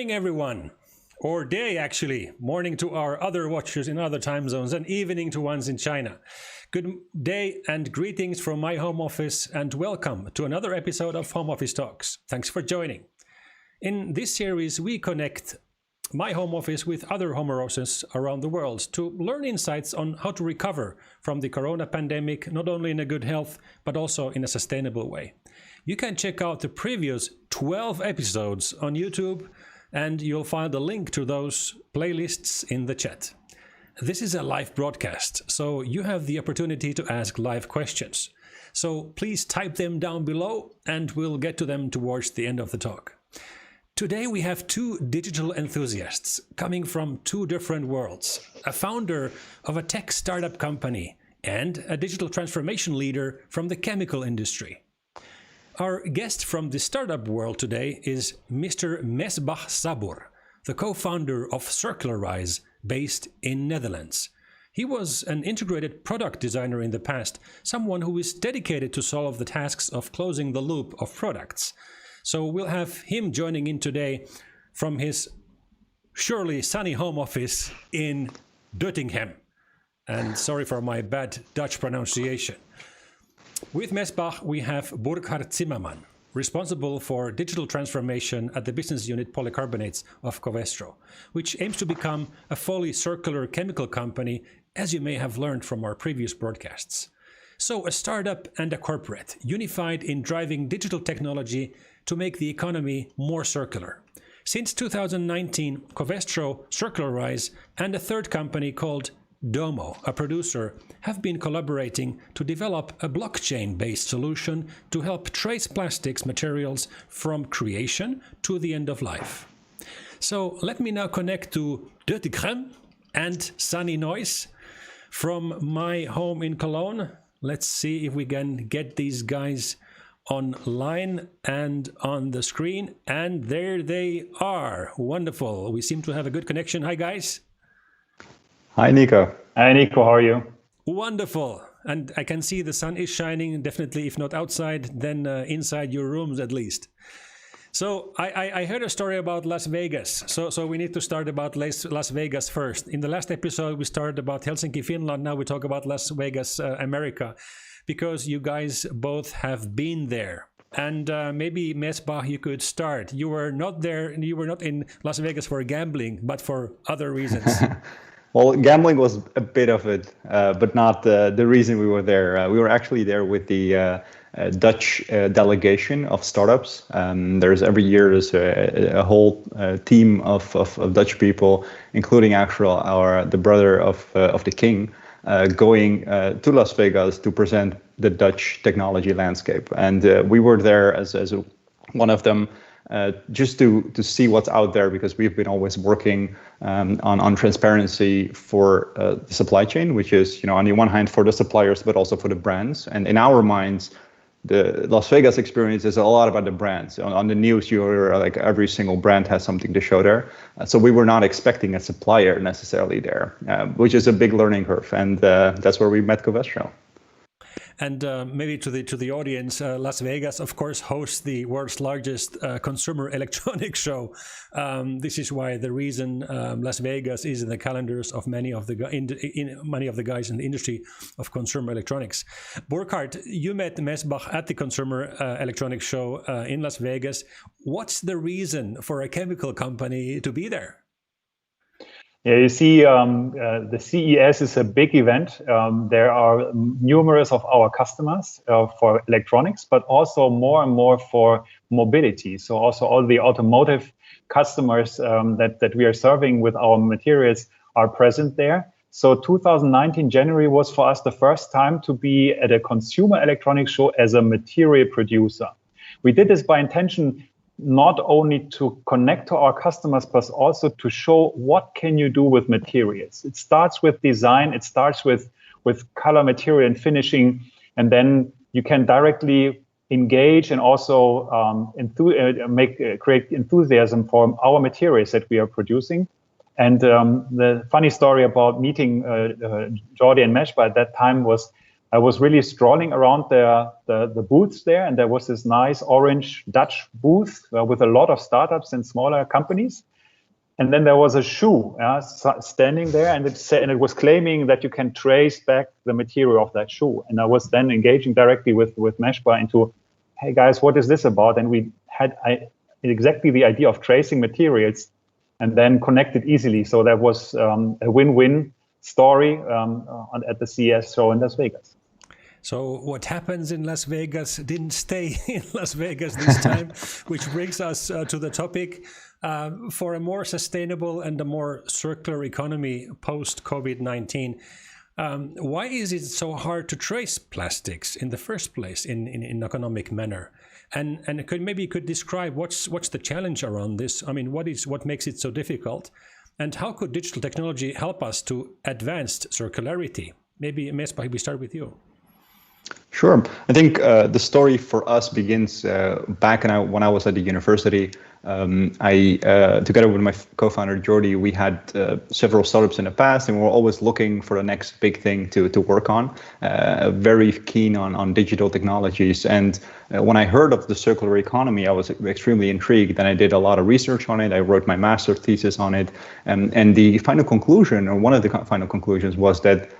morning, everyone. Or day, actually. Morning to our other watchers in other time zones and evening to ones in China. Good day and greetings from my home office and welcome to another episode of Home Office Talks. Thanks for joining. In this series, we connect my home office with other home offices around the world to learn insights on how to recover from the corona pandemic, not only in a good health, but also in a sustainable way. You can check out the previous 12 episodes on YouTube, and you'll find a link to those playlists in the chat. This is a live broadcast, so you have the opportunity to ask live questions. So please type them down below, and we'll get to them towards the end of the talk. Today we have two digital enthusiasts coming from two different worlds, a founder of a tech startup company and a digital transformation leader from the chemical industry. Our guest from the startup world today is Mr. Mesbah Sabur, the co-founder of Circularize, based in Netherlands. He was an integrated product designer in the past, someone who is dedicated to solve the tasks of closing the loop of products. So we'll have him joining in today from his surely sunny home office in Doetinchem. And sorry for my bad Dutch pronunciation. With Mesbah, we have Burkhard Zimmermann, responsible for digital transformation at the business unit Polycarbonates of Covestro, which aims to become a fully circular chemical company, as you may have learned from our previous broadcasts. So a startup and a corporate, unified in driving digital technology to make the economy more circular. Since 2019, Covestro, Circularize, and a third company called Domo, a producer, have been collaborating to develop a blockchain-based solution to help trace plastics materials from creation to the end of life. So let me now connect to Doetinchem and sunny Neuss from my home in Cologne. Let's see if we can get these guys online and on the screen. And there they are. Wonderful. We seem to have a good connection. Hi, guys. Hi, Nico. Hi, Nico. How are you? Wonderful. And I can see the sun is shining, definitely, if not outside, then inside your rooms at least. So I heard a story about Las Vegas. So we need to start about Las Vegas first. In the last episode, we started about Helsinki, Finland. Now we talk about Las Vegas, America, because you guys both have been there. And maybe Mesbah, you could start. You were not there, you were not in Las Vegas for gambling, but for other reasons. Well, gambling was a bit of it, but not the reason we were there. We were actually there with the Dutch delegation of startups. Every year there's a whole team of Dutch people, including the brother of the king, going to Las Vegas to present the Dutch technology landscape. And we were there as one of them. Just to see what's out there, because we've been always working on transparency for the supply chain, which is, on the one hand for the suppliers, but also for the brands. And in our minds, the Las Vegas experience is a lot about the brands. On the news, you're like every single brand has something to show there. So we were not expecting a supplier necessarily there, which is a big learning curve. And that's where we met Covestro. And maybe to the audience, Las Vegas, of course, hosts the world's largest consumer electronics show. This is why the reason Las Vegas is in the calendars of many of the guys in the industry of consumer electronics. Burkhard, you met Mesbah at the consumer electronics show in Las Vegas. What's the reason for a chemical company to be there? Yeah, you see, the CES is a big event. There are numerous of our customers for electronics, but also more and more for mobility. So also all the automotive customers that we are serving with our materials are present there. So 2019 January was for us the first time to be at a consumer electronics show as a material producer. We did this by intention, not only to connect to our customers, but also to show what can you do with materials. It starts with design, it starts with color, material, and finishing, and then you can directly engage and also create enthusiasm for our materials that we are producing. And the funny story about meeting Jordi and Mesbah at that time was I was really strolling around the booths there, and there was this nice orange Dutch booth with a lot of startups and smaller companies. And then there was a shoe standing there, and it was claiming that you can trace back the material of that shoe. And I was then engaging directly with Mesbah into, hey guys, what is this about? And we had exactly the idea of tracing materials and then connected easily. So that was a win-win story at the CES show in Las Vegas. So what happens in Las Vegas didn't stay in Las Vegas this time, which brings us to the topic for a more sustainable and a more circular economy post-COVID-19. Why is it so hard to trace plastics in the first place in an economic manner? And maybe you could describe what's the challenge around this? I mean, what makes it so difficult? And how could digital technology help us to advance circularity? Maybe, Mesbah, we start with you. Sure. I think the story for us begins back when I was at the university. Together with my co-founder Jordi, we had several startups in the past, and we were always looking for the next big thing to work on. Very keen on digital technologies. And when I heard of the circular economy, I was extremely intrigued, and I did a lot of research on it. I wrote my master's thesis on it. And the final conclusion, or one of the final conclusions, was that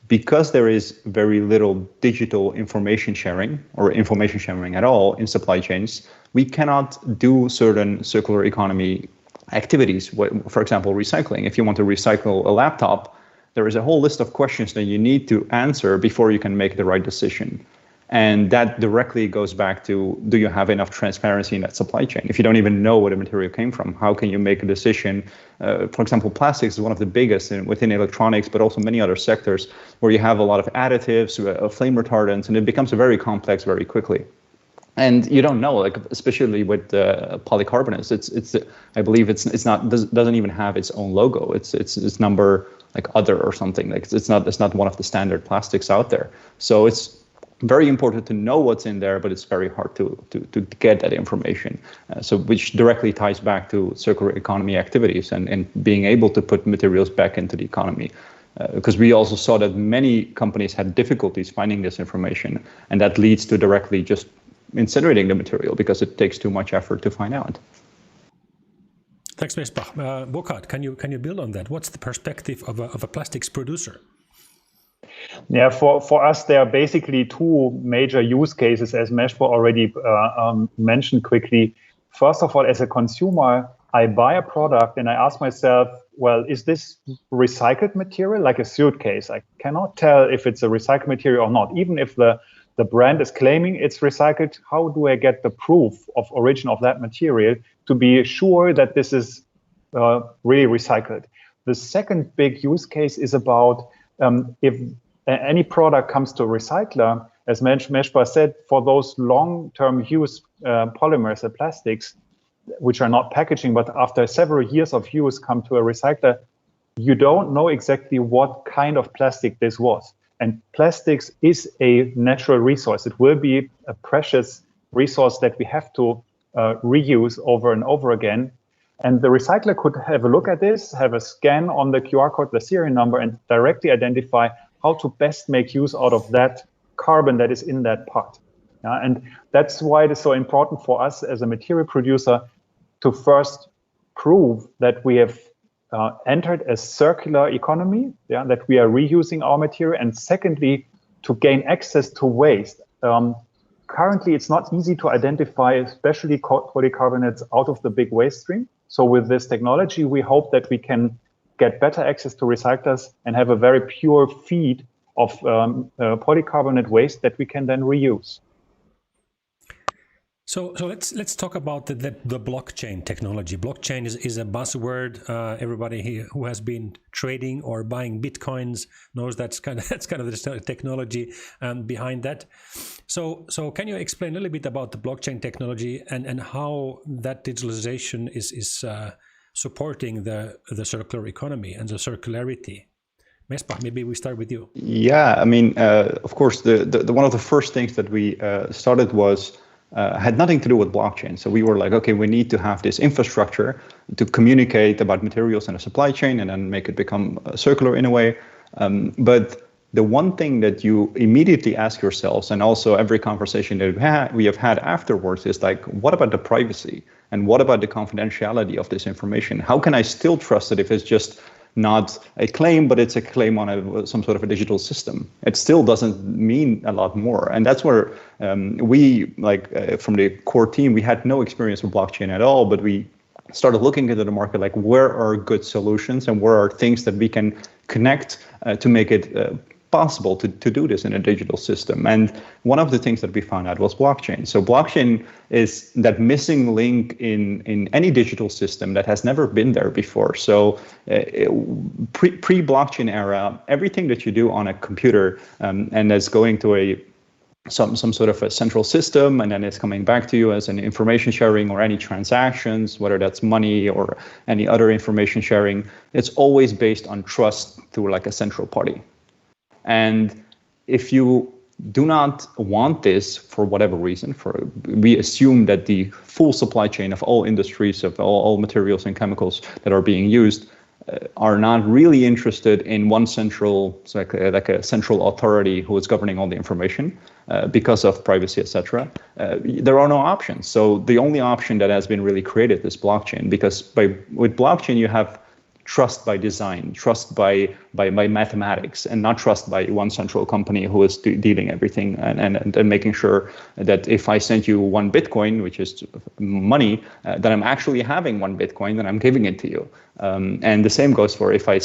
because there is very little digital information sharing or information sharing at all in supply chains, we cannot do certain circular economy activities. For example, recycling. If you want to recycle a laptop, there is a whole list of questions that you need to answer before you can make the right decision. And that directly goes back to, do you have enough transparency in that supply chain? If you don't even know where the material came from, how can you make a decision? For example, plastics is one of the biggest within electronics, but also many other sectors where you have a lot of additives, flame retardants, and it becomes very complex very quickly. And you don't know, like especially with polycarbonates, I believe doesn't even have its own logo. It's number like other or something. Like it's not one of the standard plastics out there. So it's very important to know what's in there, but it's very hard to get that information. So which directly ties back to circular economy activities and being able to put materials back into the economy. Because we also saw that many companies had difficulties finding this information, and that leads to directly just incinerating the material because it takes too much effort to find out. Thanks, Mesbah. Burkhard, can you build on that? What's the perspective of a plastics producer? Yeah, for us, there are basically two major use cases, as Mesbah already mentioned quickly. First of all, as a consumer, I buy a product and I ask myself, well, is this recycled material, like a suitcase? I cannot tell if it's a recycled material or not. Even if the brand is claiming it's recycled, how do I get the proof of origin of that material to be sure that this is really recycled? The second big use case is about if any product comes to a recycler, as Mesbah said, for those long-term use polymers and plastics, which are not packaging, but after several years of use come to a recycler, you don't know exactly what kind of plastic this was. And plastics is a natural resource. It will be a precious resource that we have to reuse over and over again. And the recycler could have a look at this, have a scan on the QR code, the serial number, and directly identify how to best make use out of that carbon that is in that part. And that's why it is so important for us as a material producer to first prove that we have entered a circular economy, that we are reusing our material, and secondly, to gain access to waste. Currently, it's not easy to identify, especially polycarbonates, out of the big waste stream. So with this technology, we hope that we can get better access to recyclers and have a very pure feed of polycarbonate waste that we can then reuse. So let's talk about the blockchain technology. Blockchain is a buzzword. Everybody who has been trading or buying bitcoins knows that's kind of the technology behind that. So can you explain a little bit about the blockchain technology and how that digitalization is supporting the circular economy and the circularity? Mesbah, maybe we start with you. Yeah, I mean, of course, the one of the first things that we started was had nothing to do with blockchain. So we were like, okay, we need to have this infrastructure to communicate about materials in a supply chain and then make it become circular in a way. But the one thing that you immediately ask yourselves, and also every conversation that we have had afterwards, is like, what about the privacy? And what about the confidentiality of this information? How can I still trust it if it's just not a claim, but it's a claim on some sort of a digital system? It still doesn't mean a lot more. And that's where we, from the core team, we had no experience with blockchain at all, but we started looking into the market, like where are good solutions and where are things that we can connect to make it possible to do this in a digital system. And one of the things that we found out was blockchain. So blockchain is that missing link in any digital system that has never been there before. So pre-blockchain era, everything that you do on a computer and that's going to some sort of a central system, and then it's coming back to you as an information sharing or any transactions, whether that's money or any other information sharing, it's always based on trust through like a central party. And if you do not want this for whatever reason, we assume that the full supply chain of all industries, of all materials and chemicals that are being used, are not really interested in one central, like a central authority who is governing all the information because of privacy, etc. There are no options. So the only option that has been really created is blockchain, because with blockchain you have trust by design, trust by mathematics, and not trust by one central company who is dealing everything and making sure that if I send you one Bitcoin, which is money, that I'm actually having one Bitcoin and I'm giving it to you. And the same goes for if I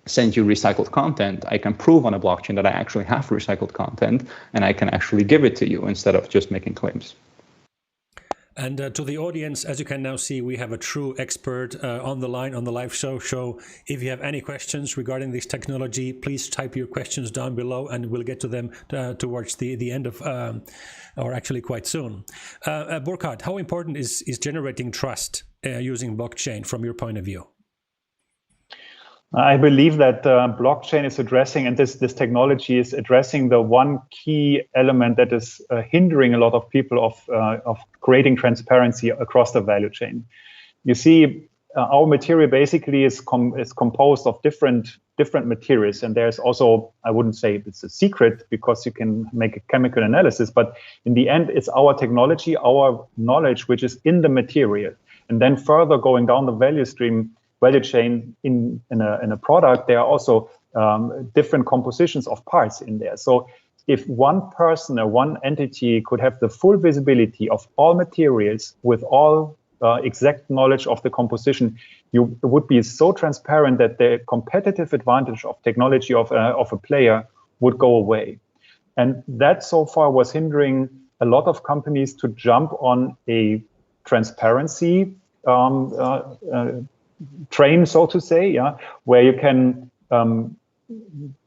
send you recycled content, I can prove on a blockchain that I actually have recycled content and I can actually give it to you instead of just making claims. And to the audience, as you can now see, we have a true expert on the line on the live show. So if you have any questions regarding this technology, please type your questions down below and we'll get to them towards the end of, or actually quite soon. Burkhard, how important is generating trust using blockchain from your point of view? I believe that blockchain is addressing, and this technology is addressing the one key element that is hindering a lot of people of creating transparency across the value chain. You see, our material basically is composed of different materials, and there's also, I wouldn't say it's a secret because you can make a chemical analysis, but in the end, it's our technology, our knowledge, which is in the material, and then further going down the value chain in a product, there are also different compositions of parts in there. So if one person or one entity could have the full visibility of all materials with all exact knowledge of the composition, you would be so transparent that the competitive advantage of technology of a player would go away. And that so far was hindering a lot of companies to jump on a transparency train, so to say, where you can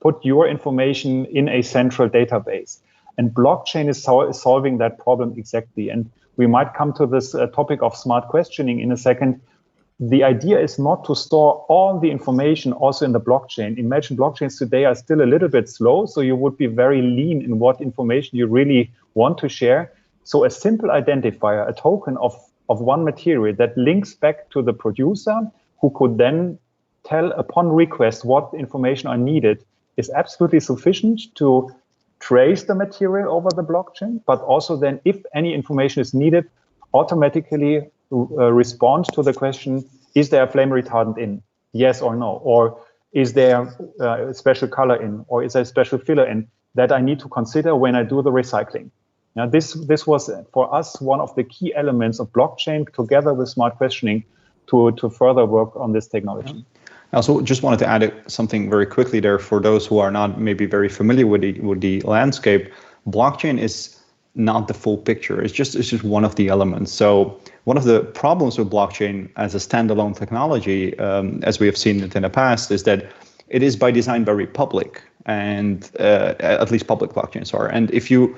put your information in a central database. And blockchain is solving that problem exactly. And we might come to this topic of smart questioning in a second. The idea is not to store all the information also in the blockchain. Imagine blockchains today are still a little bit slow, so you would be very lean in what information you really want to share. So a simple identifier, a token of one material that links back to the producer, who could then tell upon request what information are needed, is absolutely sufficient to trace the material over the blockchain, but also then if any information is needed, automatically respond to the question, is there a flame retardant in? Yes or no? Or is there a special color in? Or is there a special filler in that I need to consider when I do the recycling? Now, this was for us one of the key elements of blockchain together with smart questioning to further work on this technology. I also just wanted to add something very quickly there for those who are not maybe very familiar with the landscape. Blockchain is not the full picture. It's just one of the elements. So one of the problems with blockchain as a standalone technology, as we have seen it in the past, is that it is by design very public, and at least public blockchains are. And if you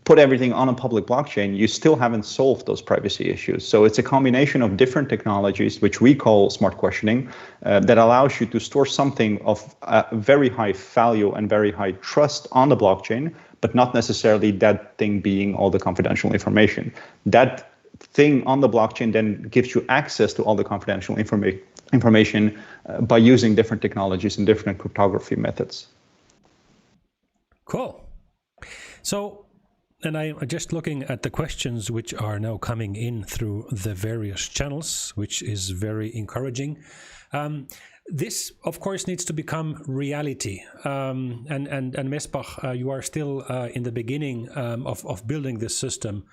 put everything on a public blockchain, you still haven't solved those privacy issues. So it's a combination of different technologies, which we call smart questioning, that allows you to store something of very high value and very high trust on the blockchain, but not necessarily that thing being all the confidential information. That thing on the blockchain then gives you access to all the confidential information by using different technologies and different cryptography methods. Cool. So, and I'm just looking at the questions which are now coming in through the various channels, which is very encouraging. This, of course, needs to become reality. And Mesbah, you are still in the beginning of building this system,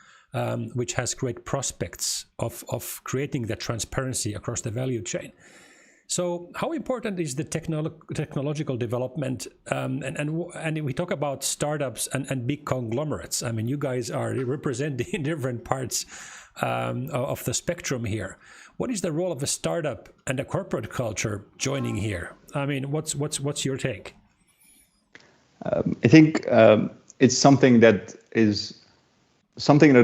which has great prospects of creating that transparency across the value chain. So how important is the technological development? And we talk about startups and big conglomerates. I mean, you guys are representing different parts of the spectrum here. What is the role of a startup and a corporate culture joining here? I mean, what's your take? I think it's something that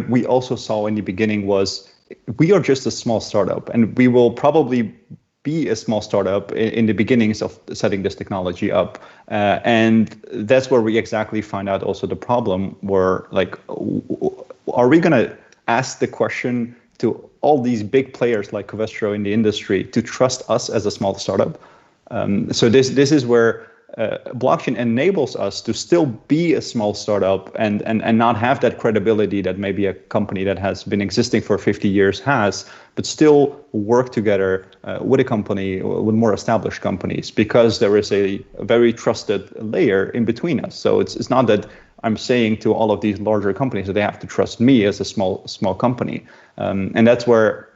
we also saw in the beginning was we are just a small startup, and we will probably be a small startup in the beginnings of setting this technology up. And that's where we exactly find out also the problem where, like, are we going to ask the question to all these big players like Covestro in the industry to trust us as a small startup? So this is where blockchain enables us to still be a small startup and not have that credibility that maybe a company that has been existing for 50 years has, but still work together with a company, with more established companies, because there is a very trusted layer in between us. So it's not that I'm saying to all of these larger companies that they have to trust me as a small company. And that's where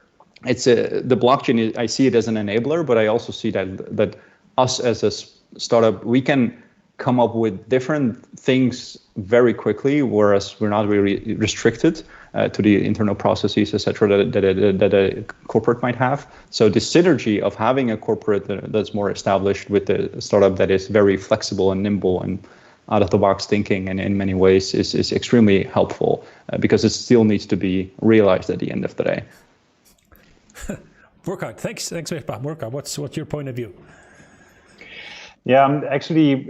it's the blockchain, I see it as an enabler, but I also see that us as a startup, we can come up with different things very quickly, whereas we're not really restricted to the internal processes, etc., that a corporate might have. So the synergy of having a corporate that's more established with a startup that is very flexible and nimble and out of the box thinking, and in many ways is extremely helpful because it still needs to be realized at the end of the day. Burkhard, thanks, Mesbah. Burkhard, what's your point of view? Yeah, actually,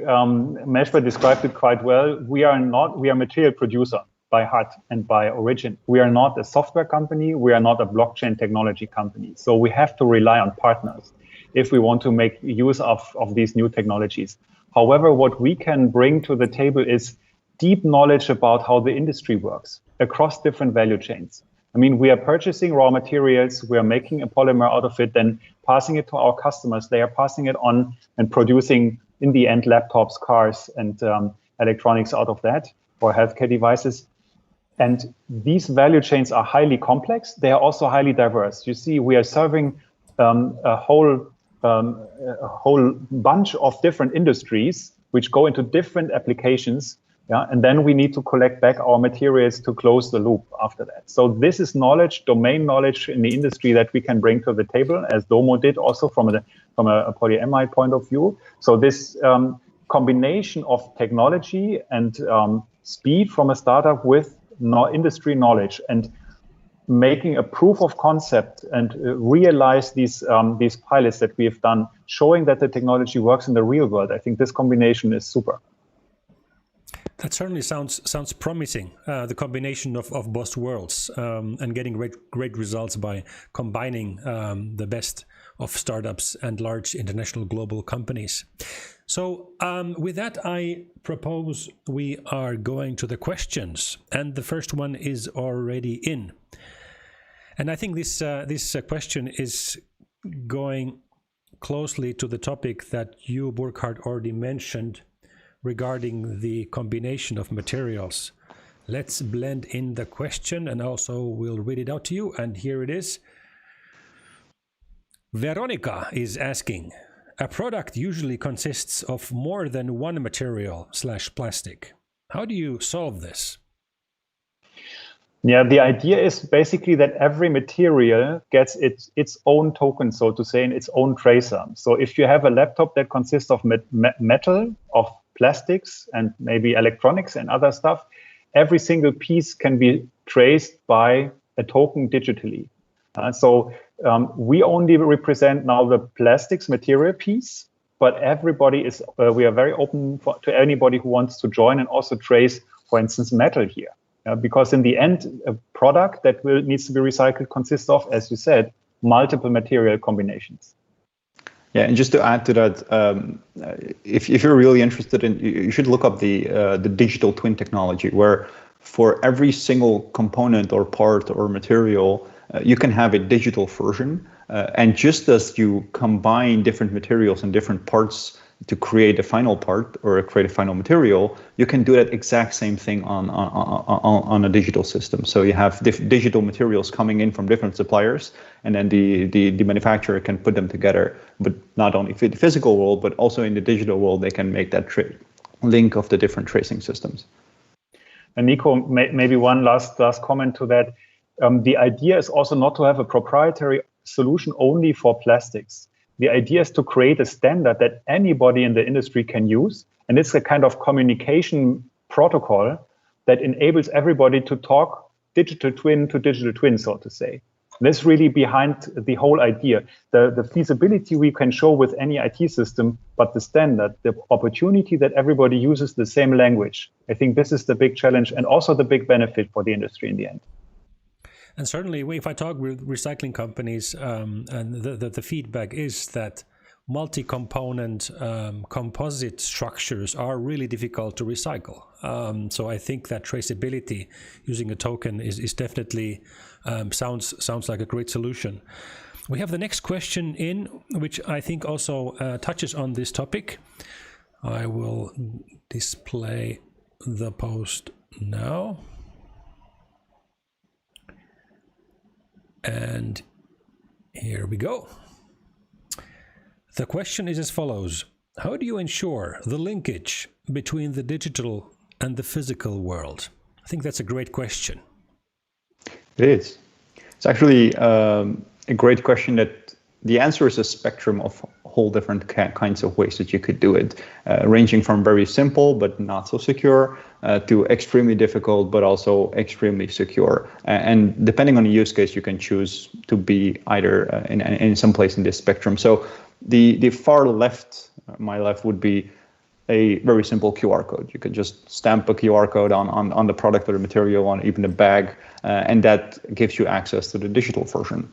Mesbah described it quite well. We are a material producer by heart and by origin. We are not a software company. We are not a blockchain technology company. So we have to rely on partners if we want to make use of these new technologies. However, what we can bring to the table is deep knowledge about how the industry works across different value chains. I mean, we are purchasing raw materials, we are making a polymer out of it, then passing it to our customers. They are passing it on and producing, in the end, laptops, cars, and electronics out of that, or healthcare devices. And these value chains are highly complex. They are also highly diverse. You see, we are serving a whole bunch of different industries which go into different applications. Yeah, and then we need to collect back our materials to close the loop after that. So this is knowledge, domain knowledge in the industry that we can bring to the table, as Domo did also from a polyamide point of view. So this combination of technology and speed from a startup with industry knowledge and making a proof of concept and realize these pilots that we have done, showing that the technology works in the real world. I think this combination is super. That certainly sounds promising, the combination of both worlds, and getting great results by combining the best of startups and large international global companies. So with that, I propose we are going to the questions, and the first one is already in. And I think this question is going closely to the topic that you, Burkhard, already mentioned, regarding the combination of materials. Let's blend in the question, and also we'll read it out to you. And here it is. Veronica is asking, a product usually consists of more than one material / plastic. How do you solve this? Yeah, the idea is basically that every material gets its own token, so to say, and its own tracer. So if you have a laptop that consists of metal, of plastics, and maybe electronics and other stuff, every single piece can be traced by a token digitally. So we only represent now the plastics material piece, but everybody is, we are very open to anybody who wants to join and also trace, for instance, metal here. Because in the end, a product that needs to be recycled consists of, as you said, multiple material combinations. Yeah, and just to add to that, if you're really interested in, you should look up the digital twin technology, where for every single component or part or material, you can have a digital version. And just as you combine different materials and different parts to create a final part or create a final material, you can do that exact same thing on a digital system. So you have digital materials coming in from different suppliers, and then the manufacturer can put them together. But not only for the physical world, but also in the digital world, they can make that link of the different tracing systems. And Nico, maybe one last comment to that. The idea is also not to have a proprietary solution only for plastics. The idea is to create a standard that anybody in the industry can use. And it's a kind of communication protocol that enables everybody to talk digital twin to digital twin, so to say. This really behind the whole idea. The feasibility we can show with any IT system, but the standard, the opportunity that everybody uses the same language. I think this is the big challenge and also the big benefit for the industry in the end. And certainly, if I talk with recycling companies, and the feedback is that multi-component composite structures are really difficult to recycle. So I think that traceability using a token is definitely sounds like a great solution. We have the next question in, which I think also touches on this topic. I will display the post now. And here we go. The question is as follows. How do you ensure the linkage between the digital and the physical world? I think that's a great question. It is. It's actually a great question that the answer is a spectrum of whole different kinds of ways that you could do it, ranging from very simple but not so secure to extremely difficult but also extremely secure. And depending on the use case, you can choose to be either in some place in this spectrum. So the far left, my left, would be a very simple QR code. You could just stamp a QR code on the product or the material, on even the bag, and that gives you access to the digital version.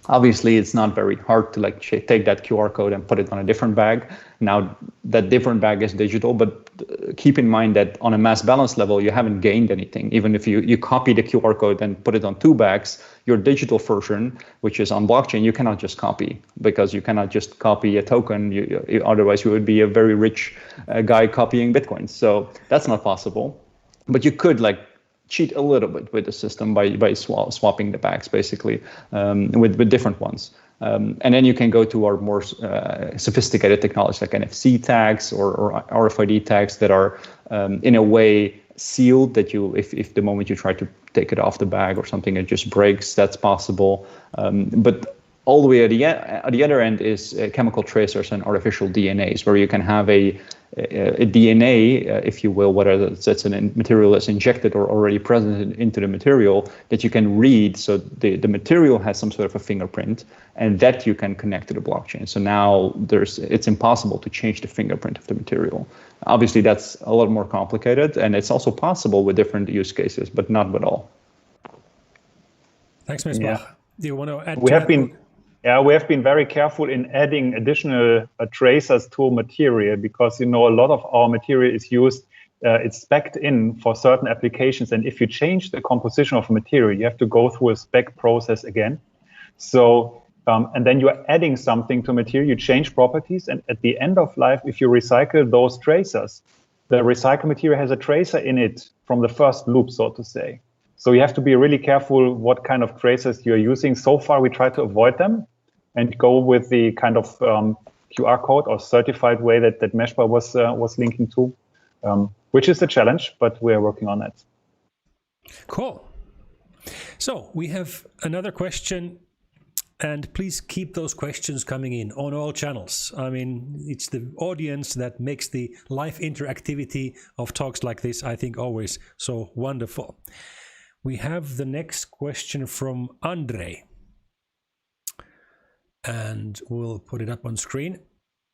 Obviously, it's not very hard to take that QR code and put it on a different bag. Now, that different bag is digital, but keep in mind that on a mass balance level, you haven't gained anything. Even if you copy the QR code and put it on two bags, your digital version, which is on blockchain, you cannot just copy, because you cannot just copy a token. Otherwise, you would be a very rich guy copying Bitcoin. So that's not possible. But you could cheat a little bit with the system by swapping the bags, basically, with different ones. And then you can go to our more sophisticated technology like NFC tags or RFID tags that are in a way sealed, that if the moment you try to take it off the bag or something, it just breaks, that's possible. But all the way at the other end is chemical tracers and artificial DNAs, where you can have a DNA, if you will, whether that's a material that's injected or already present into the material, that you can read. So the material has some sort of a fingerprint, and that you can connect to the blockchain. So now it's impossible to change the fingerprint of the material. Obviously, that's a lot more complicated, and it's also possible with different use cases, but not with all. Thanks, Mesbah. Yeah. Do you want to add? We have been very careful in adding additional tracers to material, because a lot of our material is used, it's spec'd in for certain applications, and if you change the composition of material, you have to go through a spec process again. So, and then you're adding something to material, you change properties, and at the end of life, if you recycle those tracers, the recycled material has a tracer in it from the first loop, so to say. So you have to be really careful what kind of tracers you're using. So far, we try to avoid them and go with the kind of QR code or certified way that Mesbah was linking to, which is a challenge, but we're working on that. Cool. So we have another question, and please keep those questions coming in on all channels. I mean, it's the audience that makes the live interactivity of talks like this, I think, always so wonderful. We have the next question from Andre, and we'll put it up on screen.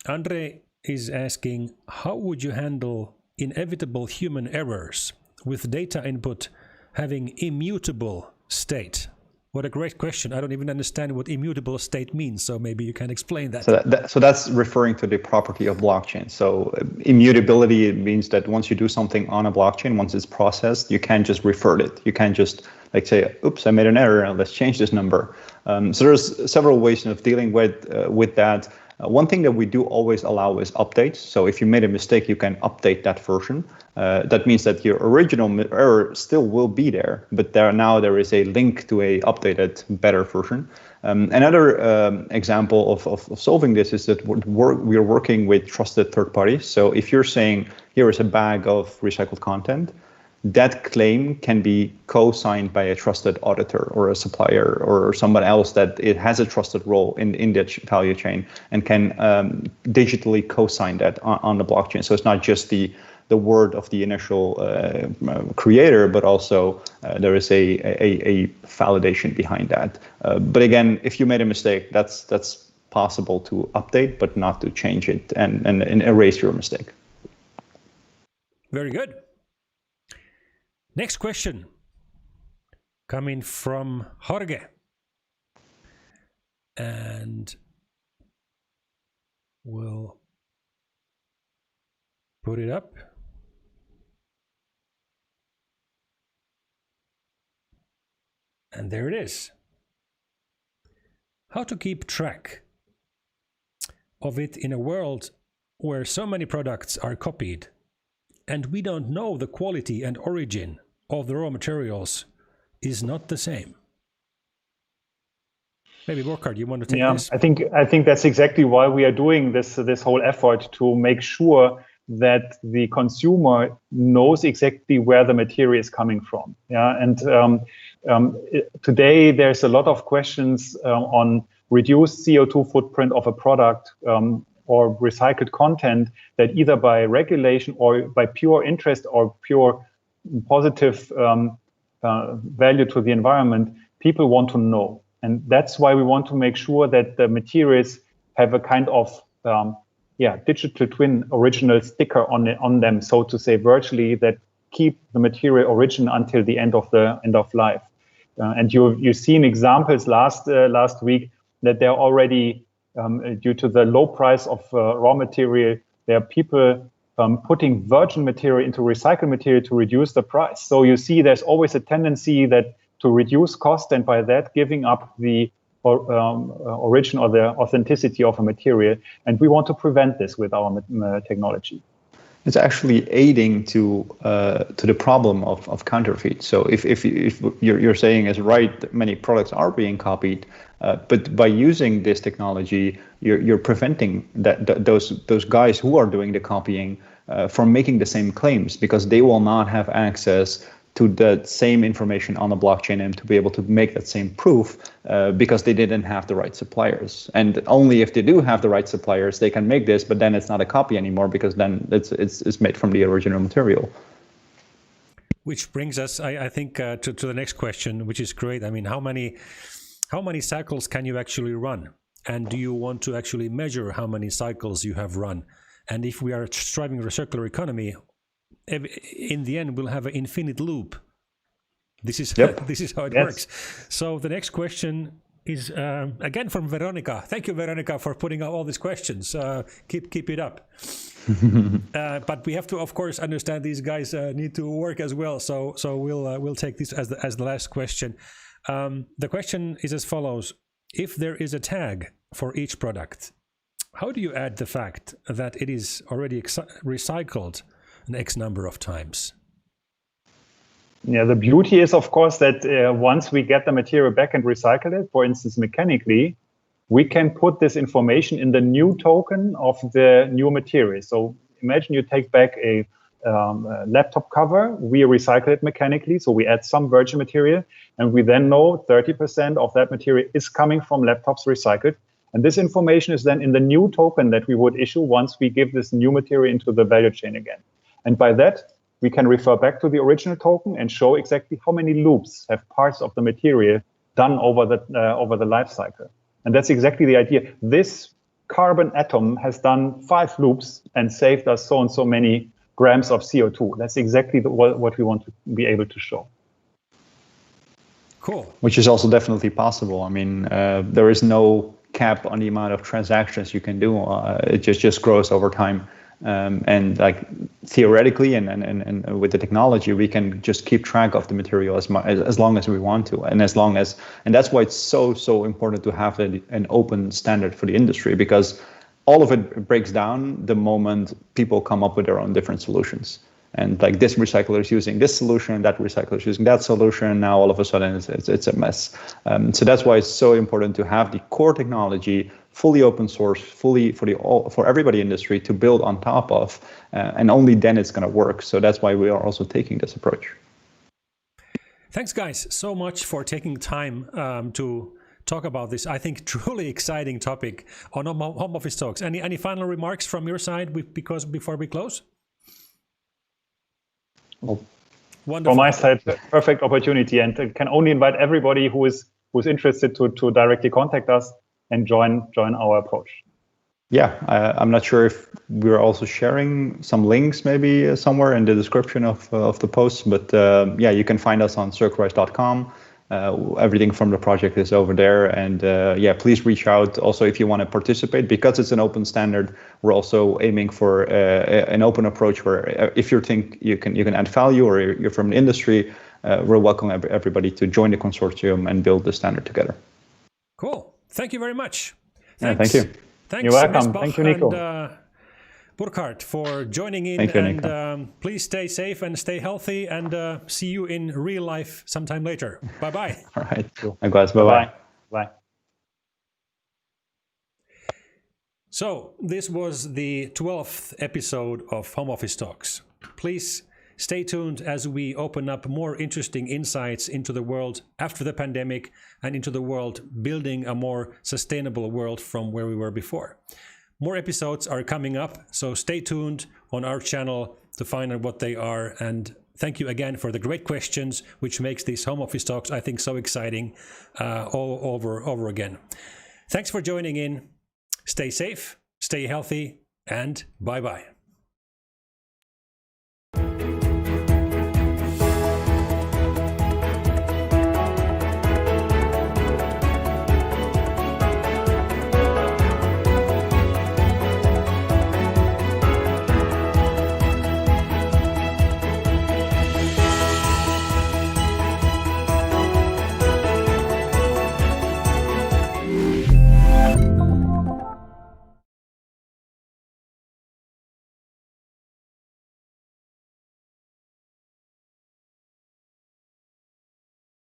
Andre is asking, how would you handle inevitable human errors with data input having immutable state? What a great question. I don't even understand what immutable state means, so maybe you can explain that. So that's referring to the property of blockchain. So immutability means that once you do something on a blockchain, once it's processed, you can't just revert it. You can't just like say, oops, I made an error, let's change this number. So there's several ways of dealing with that. One thing that we do always allow is updates. So if you made a mistake, you can update that version. That means that your original error still will be there, but there is a link to a updated, better version. Another example of solving this is that we're working with trusted third parties. So if you're saying, here is a bag of recycled content, that claim can be co-signed by a trusted auditor or a supplier or someone else that it has a trusted role in that value chain and can digitally co-sign that on the blockchain. So it's not just the word of the initial creator, but also there is a validation behind that. But again, if you made a mistake, that's possible to update, but not to change it and erase your mistake. Very good. Next question coming from Jorge. And we'll put it up. And there it is. How to keep track of it in a world where so many products are copied and we don't know the quality and origin of the raw materials is not the same. Maybe Burkhard, you want to take this? I think that's exactly why we are doing this whole effort to make sure that the consumer knows exactly where the material is coming from. And today there's a lot of questions on reduced CO2 footprint of a product or recycled content that either by regulation or by pure interest or pure positive value to the environment, people want to know. And that's why we want to make sure that the materials have a kind of digital twin original sticker on them, so to say, virtually, that keep the material origin until the end of life. And you've seen examples last week that they're already due to the low price of raw material, there are people putting virgin material into recycled material to reduce the price. So you see there's always a tendency that to reduce cost and by that giving up the origin or the authenticity of a material. And we want to prevent this with our technology. It's actually aiding to the problem of counterfeit. So if you're saying is right, that many products are being copied, but by using this technology, you're preventing those guys who are doing the copying from making the same claims, because they will not have access to the same information on the blockchain and to be able to make that same proof because they didn't have the right suppliers. And only if they do have the right suppliers, they can make this, but then it's not a copy anymore because then it's made from the original material. Which brings us, I think, to the next question, which is great. I mean, how many cycles can you actually run? And do you want to actually measure how many cycles you have run? And if we are striving for a circular economy, in the end, we'll have an infinite loop. This is how it works. So the next question is again from Veronica. Thank you, Veronica, for putting out all these questions. Keep it up. But we have to, of course, understand these guys need to work as well. So we'll take this as the last question. The question is as follows: if there is a tag for each product, how do you add the fact that it is already recycled an X number of times? Yeah, the beauty is, of course, that once we get the material back and recycle it, for instance, mechanically, we can put this information in the new token of the new material. So imagine you take back a laptop cover, we recycle it mechanically, so we add some virgin material, and we then know 30% of that material is coming from laptops recycled. And this information is then in the new token that we would issue once we give this new material into the value chain again. And by that, we can refer back to the original token and show exactly how many loops have parts of the material done over the life cycle. And that's exactly the idea. This carbon atom has done 5 loops and saved us so and so many grams of CO2. That's exactly what we want to be able to show. Cool. Which is also definitely possible. I mean, there is no cap on the amount of transactions you can do. It just grows over time. And like theoretically and with the technology, we can just keep track of the material as long as we want to, and that's why it's so important to have an open standard for the industry, because all of it breaks down the moment people come up with their own different solutions. And like this recycler is using this solution, that recycler is using that solution. Now all of a sudden it's a mess. So that's why it's so important to have the core technology fully open source, fully for everybody industry to build on top of, and only then it's going to work. So that's why we are also taking this approach. Thanks, guys, so much for taking time to talk about this, I think, truly exciting topic on Home Office Talks. Any final remarks from your side before we close? Well, wonderful. From my side, perfect opportunity, and can only invite everybody who's interested to directly contact us and join our approach. Yeah, I'm not sure if we're also sharing some links maybe somewhere in the description of the post, but yeah, you can find us on circlewise.com. Everything from the project is over there, and yeah, please reach out also if you want to participate, because it's an open standard. We're also aiming for an open approach where if you think you can add value or you're from the industry, we'll welcome everybody to join the consortium and build the standard together. Cool. Thank you very much. Thanks. Yeah, thank you. Thanks. You're welcome. Mesbah Thank you, Nico. And Burkhard, for joining in. Thank you, and Nico. Please stay safe and stay healthy, and see you in real life sometime later. Bye-bye. All right. Cool. Guys, bye-bye. Bye. So this was the 12th episode of Home Office Talks. Please stay tuned as we open up more interesting insights into the world after the pandemic and into the world building a more sustainable world from where we were before. More episodes are coming up, so stay tuned on our channel to find out what they are. And thank you again for the great questions, which makes these Home Office Talks, I think, so exciting all over again. Thanks for joining in. Stay safe, stay healthy, and bye-bye.